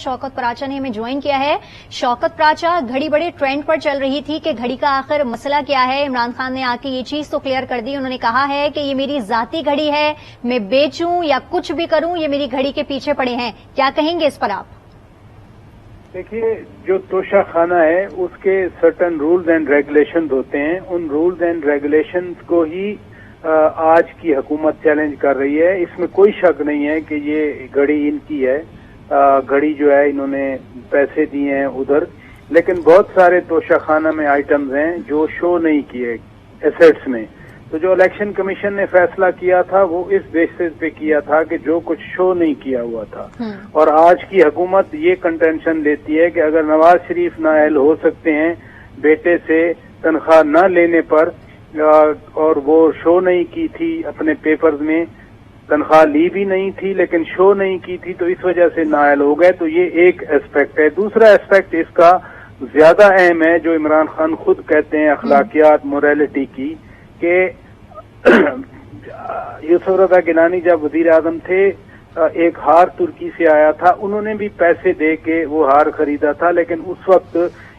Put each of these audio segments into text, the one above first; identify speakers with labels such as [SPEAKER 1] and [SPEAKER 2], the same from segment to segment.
[SPEAKER 1] शौकत पराचा ने हमें ज्वाइन किया है। शौकत पराचा, घड़ी बड़े ट्रेंड पर चल रही थी कि घड़ी का आखिर मसला क्या है। इमरान खान ने आके ये चीज तो क्लियर कर दी। उन्होंने कहा है कि ये मेरी जाती घड़ी है, मैं बेचूं या कुछ भी करूं, ये मेरी घड़ी के पीछे पड़े हैं। क्या कहेंगे इस पर आप?
[SPEAKER 2] देखिए, जो तोशा खाना है उसके सर्टन रूल्स एंड रेगुलेशंस होते हैं। उन रूल्स एंड रेगुलेशंस को ही आज की हुकूमत चैलेंज कर रही है। इसमें कोई शक नहीं है कि ये घड़ी इनकी है। घड़ी जो है इन्होंने पैसे दिए हैं उधर, लेकिन बहुत सारे तोशा खाना में आइटम्स हैं जो शो नहीं किए एसेट्स में। तो जो इलेक्शन कमीशन ने फैसला किया था वो इस बेसिस पे किया था कि जो कुछ शो नहीं किया हुआ था। और आज की हुकूमत ये कंटेंशन लेती है कि अगर नवाज शरीफ नाअहल हो सकते हैं बेटे से तनख्वाह न लेने पर, और वो शो नहीं की थी अपने पेपर्स में, तनख्वाह ली भी नहीं थी लेकिन शो नहीं की थी, तो इस वजह से नाअहल हो गए। तो ये एक एस्पेक्ट है। दूसरा एस्पेक्ट इसका ज्यादा अहम है, जो इमरान खान खुद कहते हैं अखलाकियात मोरालिटी की, कि यूसुफ रजा गिलानी जब वजीर आजम थे, एक हार तुर्की से आया था, उन्होंने भी पैसे दे के वो हार खरीदा था, लेकिन उस वक्त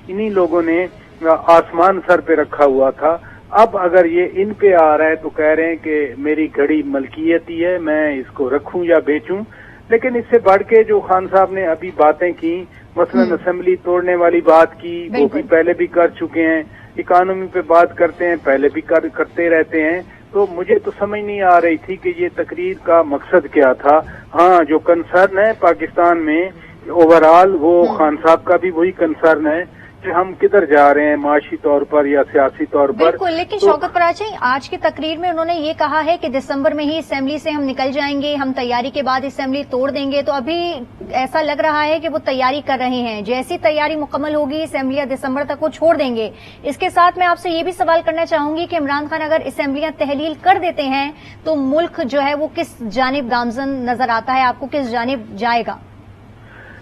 [SPEAKER 2] इन्हीं लोगों ने आसमान सर पे रखा हुआ था। अब अगर ये इन पे आ रहा है तो कह रहे हैं कि मेरी घड़ी मलकियती है, मैं इसको रखूं या बेचूं। लेकिन इससे बढ़ के जो खान साहब ने अभी बातें की, मसलन असेंबली तोड़ने वाली बात की, वो भी पहले भी कर चुके हैं। इकोनॉमी पे बात करते हैं, पहले भी करते रहते हैं। तो मुझे तो समझ नहीं आ रही थी कि ये तकरीर का मकसद क्या था। हाँ, जो कंसर्न है पाकिस्तान में ओवरऑल, वो खान साहब का भी वही कंसर्न है कि हम किधर जा रहे हैं माशी तौर पर या सियासी तौर पर।
[SPEAKER 1] बिल्कुल, लेकिन शौकत पराचा, आज की तकरीर में उन्होंने ये कहा है कि दिसंबर में ही असेंबली से हम निकल जाएंगे, हम तैयारी के बाद असेंबली तोड़ देंगे। तो अभी ऐसा लग रहा है कि वो तैयारी कर रहे हैं, जैसी तैयारी मुकम्मल होगी असेंबलियां दिसंबर तक वो छोड़ देंगे। इसके साथ मैं आपसे ये भी सवाल करना चाहूंगी कि इमरान खान अगर असेंबलियां तहलील कर देते हैं तो मुल्क जो है वो किस जानिब गामजन नजर आता है आपको, किस जानिब जाएगा?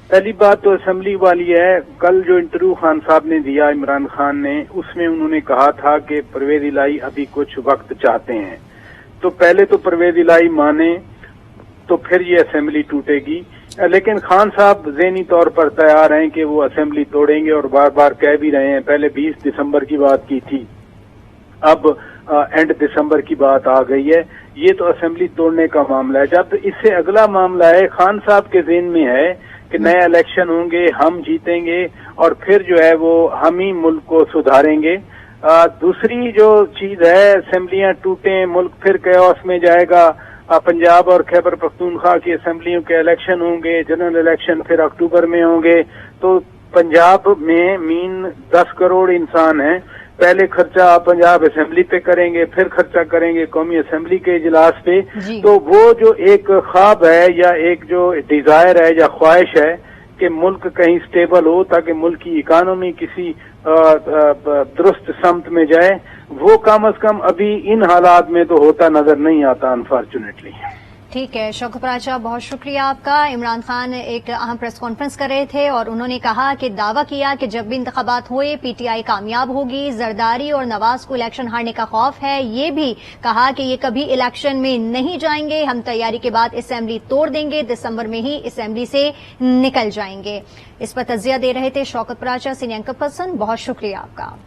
[SPEAKER 2] पहली बात तो असेंबली वाली है। कल जो इंटरव्यू खान साहब ने दिया इमरान खान ने, उसमें उन्होंने कहा था कि परवेज इलाही अभी कुछ वक्त चाहते हैं। तो पहले तो परवेज इलाही माने तो फिर ये असेंबली टूटेगी। लेकिन खान साहब ज़हनी तौर पर तैयार हैं कि वो असेंबली तोड़ेंगे, और बार बार कह भी रहे हैं। पहले 20 दिसंबर की बात की थी, अब एंड दिसंबर की बात आ गई है। ये तो असेंबली तोड़ने का मामला है। जब इससे अगला मामला है, खान साहब के ज़हन में है कि नए इलेक्शन होंगे, हम जीतेंगे और फिर जो है वो हम ही मुल्क को सुधारेंगे। दूसरी जो चीज है, असेंबलियां टूटे, मुल्क फिर कैओस में जाएगा। पंजाब और खैबर पख्तूनख्वा की असेंबलियों के इलेक्शन होंगे, जनरल इलेक्शन फिर अक्टूबर में होंगे। तो पंजाब में 10 करोड़ इंसान हैं। पहले खर्चा पंजाब असेंबली पे करेंगे, फिर खर्चा करेंगे कौमी असेंबली के इजलास पे। तो वो जो एक ख्वाब है या एक जो डिजायर है या ख्वाहिश है कि मुल्क कहीं स्टेबल हो ताकि मुल्क की इकोनॉमी किसी दुरुस्त समत में जाए, वो कम अज कम अभी इन हालात में तो होता नजर नहीं आता, अनफॉर्चुनेटली।
[SPEAKER 1] ठीक है शौकत पराचा, बहुत शुक्रिया आपका। इमरान खान एक अहम प्रेस कॉन्फ्रेंस कर रहे थे और उन्होंने कहा कि दावा किया कि जब भी इंतखाबात हुए पीटीआई कामयाब होगी। जरदारी और नवाज को इलेक्शन हारने का खौफ है। ये भी कहा कि ये कभी इलेक्शन में नहीं जाएंगे, हम तैयारी के बाद असेंबली तोड़ देंगे, दिसंबर में ही असेंबली से निकल जाएंगे। इस पर तजिया दे रहे थे Shaukat Paracha, senior anchor person. बहुत शुक्रिया आपका।